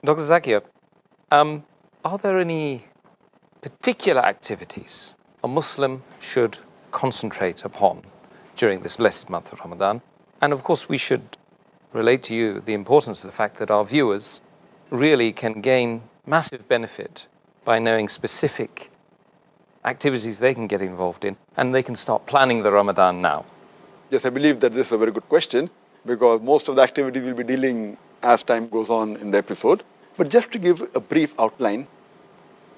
Dr. Zakir, are there any particular activities a Muslim should concentrate upon during this blessed month of Ramadan? And of course, we should relate to you the importance of the fact that our viewers really can gain massive benefit by knowing specific activities they can get involved in, and they can start planning the Ramadan now. Yes, I believe that this is a very good question, because most of the activities we'll be dealing as time goes on in the episode. But just to give a brief outline,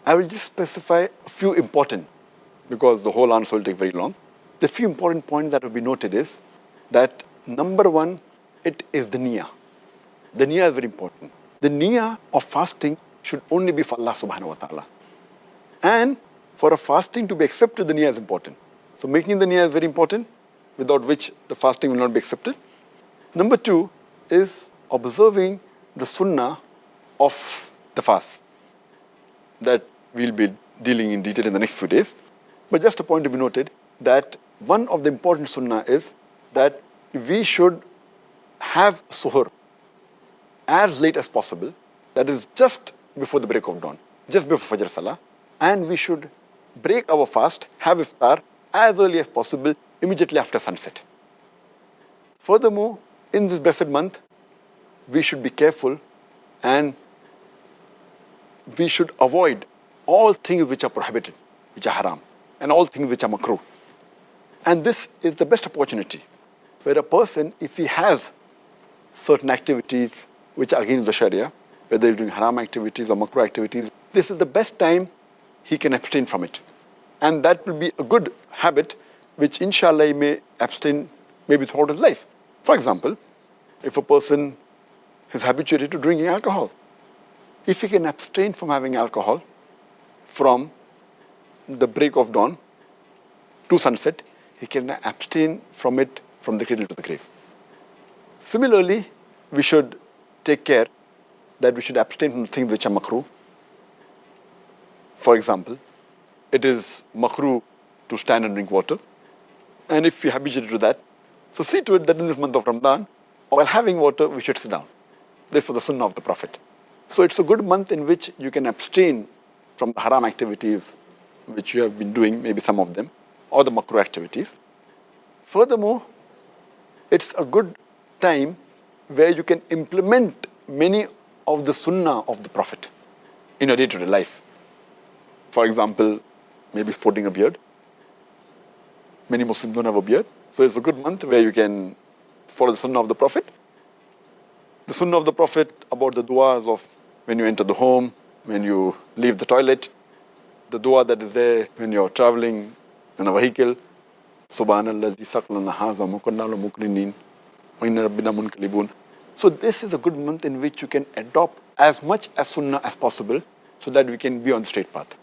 I will just specify a few important, because the whole answer will take very long. The few important points that will be noted is that number one, it is the niyyah. The niyyah is very important. The niyyah of fasting should only be for Allah subhanahu wa ta'ala. And for a fasting to be accepted, the niyyah is important. So making the niyyah is very important, without which the fasting will not be accepted. Number two is observing the sunnah of the fast that we'll be dealing in detail in the next few days. But just a point to be noted that one of the important sunnah is that we should have suhoor as late as possible, that is just before the break of dawn, just before Fajr Salah, and we should break our fast, have iftar as early as possible, immediately after sunset. Furthermore, in this blessed month, we should be careful and we should avoid all things which are prohibited, which are haram, and all things which are makruh. And this is the best opportunity where a person, if he has certain activities which are against the Sharia, whether he's doing haram activities or makruh activities, this is the best time he can abstain from it. And that will be a good habit which inshallah he may abstain maybe throughout his life. For example, if a person is habituated to drinking alcohol, if he can abstain from having alcohol from the break of dawn to sunset, he can abstain from it from the cradle to the grave. Similarly, we should take care that we should abstain from things which are makruh. For example, it is makruh to stand and drink water. And if we habituated to that, so see to it that in this month of Ramadan, while having water, we should sit down. This was the sunnah of the Prophet. So it's a good month in which you can abstain from the haram activities which you have been doing, maybe some of them, or the makruh activities. Furthermore, it's a good time where you can implement many of the sunnah of the Prophet in your day-to-day life. For example, maybe sporting a beard. Many Muslims don't have a beard. So it's a good month where you can follow the sunnah of the Prophet. The sunnah of the Prophet about the du'as of when you enter the home, when you leave the toilet, the dua that is there when you're traveling in a vehicle, Subhanallah, Saqlana Haza, Mukannalu Mukrinin, Rabbina Munkalibun. So this is a good month in which you can adopt as much as sunnah as possible so that we can be on the straight path.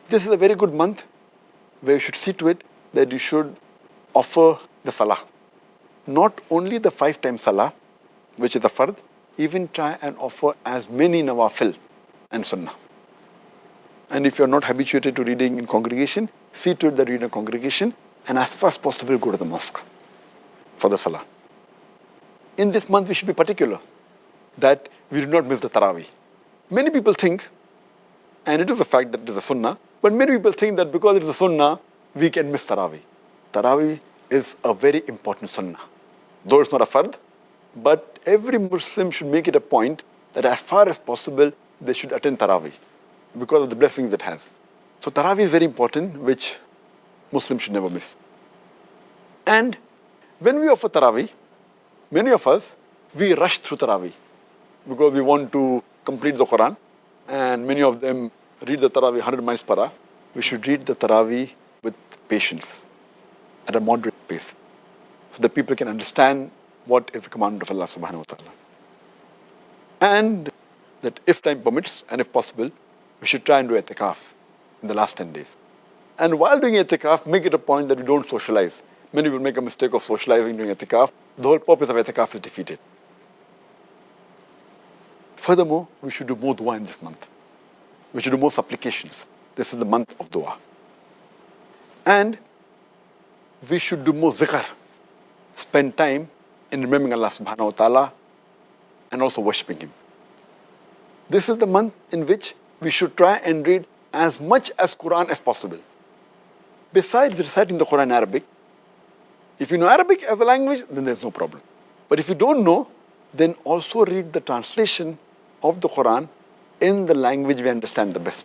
This is a very good month where you should see to it that you should offer the salah. Not only the 5 times salah, which is the fard, even try and offer as many nawafil and sunnah. And if you're not habituated to reading in congregation, see to it that you read in a congregation and as far as possible go to the mosque for the salah. In this month we should be particular that we do not miss the Taraweeh. Many people think, and it is a fact that it is a sunnah, but many people think that because it is a sunnah, we can miss Taraweeh. Taraweeh is a very important sunnah. Though it's not a fard, but every Muslim should make it a point that as far as possible, they should attend Taraweeh because of the blessings it has. So Taraweeh is very important, which Muslims should never miss. And when we offer Taraweeh, many of us, we rush through Taraweeh because we want to complete the Quran, and many of them read the Taraweeh 100 miles per hour. We should read the Taraweeh with patience, at a moderate pace, so that people can understand what is the commandment of Allah subhanahu wa ta'ala. And that if time permits, and if possible, we should try and do i'tikaf in the last 10 days. And while doing i'tikaf, make it a point that we don't socialize. Many people make a mistake of socializing during i'tikaf. The whole purpose of i'tikaf is defeated. Furthermore, we should do more dua in this month. We should do more supplications. This is the month of dua. And we should do more zikr. Spend time in remembering Allah subhanahu wa ta'ala and also worshipping Him. This is the month in which we should try and read as much as Quran as possible. Besides reciting the Quran in Arabic, if you know Arabic as a language, then there's no problem. But if you don't know, then also read the translation of the Quran in the language we understand the best.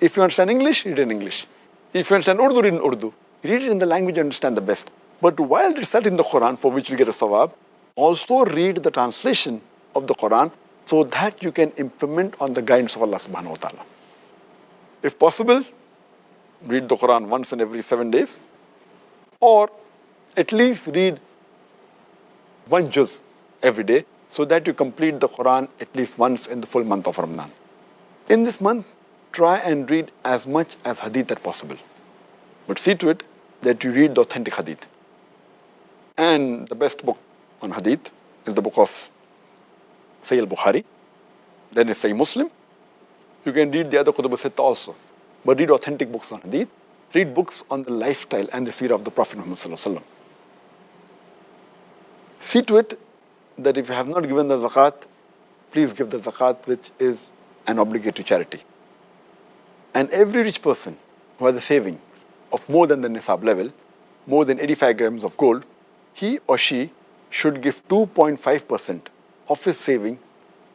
If you understand English, read in English. If you understand Urdu, read in Urdu. Read it in the language you understand the best. But while reciting the Quran, for which you get a sawab, also read the translation of the Quran so that you can implement on the guidance of Allah subhanahu wa ta'ala. If possible, read the Quran once in every 7 days, or at least read one juz every day so that you complete the Quran at least once in the full month of Ramadan. In this month, try and read as much as hadith as possible. But see to it that you read the authentic hadith. And the best book on hadith is the book of Sahih al-Bukhari, then is Sahih Muslim. You can read the other Kutub al-Sitta also, but read authentic books on hadith. Read books on the lifestyle and the seerah of the Prophet Muhammad sallallahu alaihi wasallam. See to it that if you have not given the zakat, please give the zakat, which is an obligatory charity. And every rich person who has a saving of more than the nisab level, more than 85 grams of gold, he or she should give 2.5% of his saving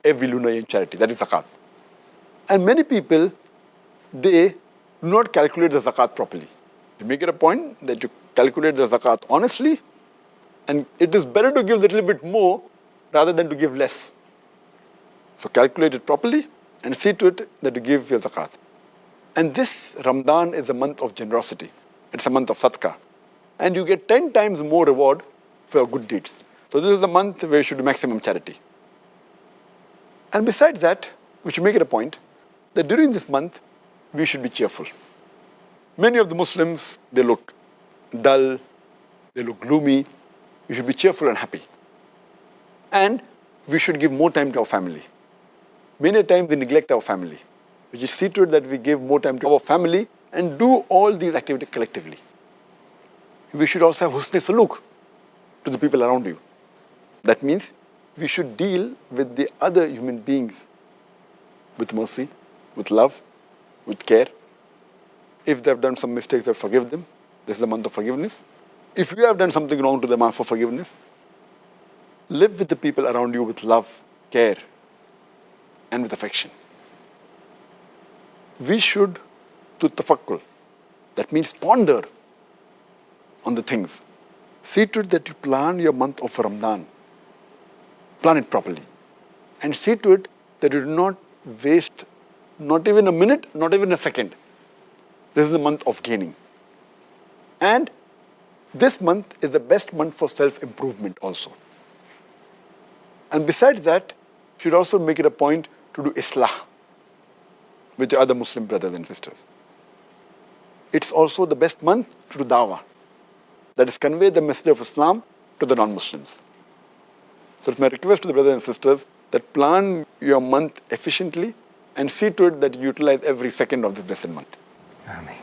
every lunar year in charity. That is zakat. And many people, they do not calculate the zakat properly. You make it a point that you calculate the zakat honestly, and it is better to give a little bit more rather than to give less. So calculate it properly and see to it that you give your zakat. And this Ramadan is a month of generosity. It's a month of sadaqah. And you get 10 times more reward for your good deeds. So this is the month where you should do maximum charity. And besides that, we should make it a point that during this month, we should be cheerful. Many of the Muslims, they look dull, they look gloomy. We should be cheerful and happy. And we should give more time to our family. Many times we neglect our family. We should see to it that we give more time to our family and do all these activities collectively. We should also have husn saluk to the people around you. That means we should deal with the other human beings with mercy, with love, with care. If they have done some mistakes, then forgive them. This is the month of forgiveness. If you have done something wrong to them, ask for forgiveness. Live with the people around you with love, care, and with affection. We should do tafakkul. That means ponder on the things. See to it that you plan your month of Ramadan. Plan it properly. And see to it that you do not waste not even a minute, not even a second. This is the month of gaining. And this month is the best month for self-improvement also. And besides that, you should also make it a point to do islah with your other Muslim brothers and sisters. It's also the best month to do dawah. That is, convey the message of Islam to the non-Muslims. So it's my request to the brothers and sisters that plan your month efficiently and see to it that you utilize every second of this blessed month. Ameen.